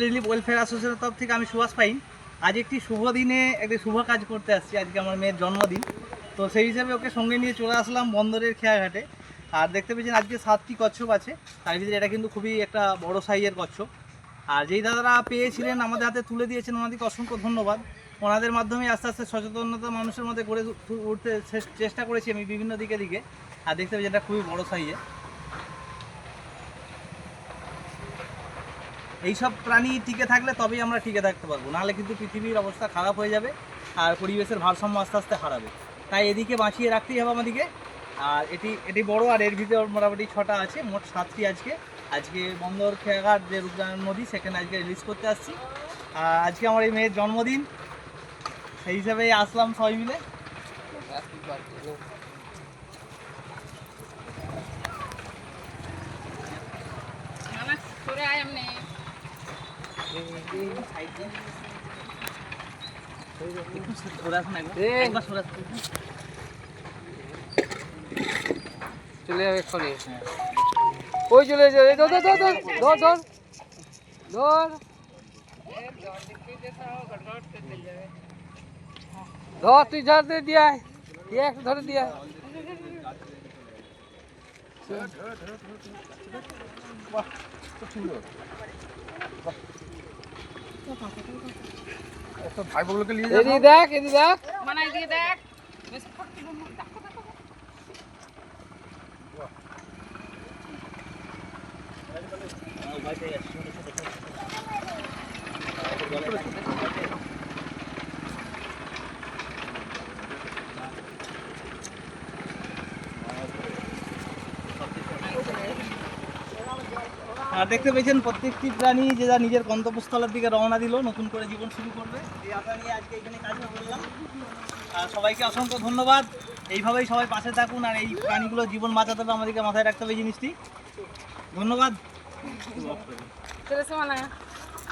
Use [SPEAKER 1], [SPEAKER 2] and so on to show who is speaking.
[SPEAKER 1] Relief welfare অ্যাসোসিয়েশনের তরফ থেকে আমি সুভাষ পাইন আজ একটি শুভ দিনে একটি শুভ কাজ করতে আসছি। আজকে আমার মেয়ের জন্মদিন, তো সেই হিসাবে ওকে সঙ্গে নিয়ে চলে আসলাম বন্দরের খেয়াঘাটে। আর দেখতে পেয়েছেন আজকে 7টি কচ্ছপ আছে, তার ভিতরে এটা কিন্তু খুবই একটা বড় সাইজের কচ্ছপ। আর যেই দাদারা পেয়েছিলেন আমাদের হাতে তুলে দিয়েছেন, ওনাদেরকে অসংখ্য ধন্যবাদ। ওনাদের মাধ্যমে আস্তে আস্তে সচেতনতা মানুষের মধ্যে গড়ে উঠতে চেষ্টা করেছি আমি বিভিন্ন দিকে। আর দেখতে পেয়েছেন এটা খুবই বড় সাইজের। এইসব প্রাণী টিকে থাকলে তবেই আমরা টিকে থাকতে পারবো, নাহলে কিন্তু পৃথিবীর অবস্থা খারাপ হয়ে যাবে আর পরিবেশের ভারসাম্য আস্তে আস্তে হারাবে। তাই এদিকে বাঁচিয়ে রাখতেই হবে আমাদেরকে। আর এটি বড়, আর এর ভিতরে মোটামুটি 6টা আছে, মোট 7টি। আজকে বন্দর খেয়াঘাট যে রূপনারায়ণ নদী, সেখানে আজকে রিলিজ করতে আসছি। আর আজকে আমার এই মেয়ের জন্মদিন, সেই হিসাবেই আসলাম সবাই মিলে।
[SPEAKER 2] চলে যাবে এক্ষুনি। ওই চলে যাবে। ধর ধর ধর ধর ধর ধর ধর তুই ঝাড় দিয়ে আয়, একটু ধরে দিয়ে আয়।
[SPEAKER 3] ভাই বগুলোকে নিয়ে
[SPEAKER 2] এদিকে দেখ, এদিকে দেখ,
[SPEAKER 4] মানে এদিকে দেখ।
[SPEAKER 1] আর দেখতে পেয়েছেন প্রত্যেকটি প্রাণী যে যা নিজের গন্তব্যস্থলের দিকে রওনা দিল, নতুন করে জীবন শুরু করবে, এই আশা নিয়ে আজকে এখানে কাজটা করলাম। আর সবাইকে অসংখ্য ধন্যবাদ। এইভাবেই সবাই পাশে থাকুন, আর এই প্রাণীগুলো জীবন বাঁচাতে হবে আমাদেরকে মাথায় রাখতে হবে এই জিনিসটি। ধন্যবাদ।
[SPEAKER 4] চলেছে মানে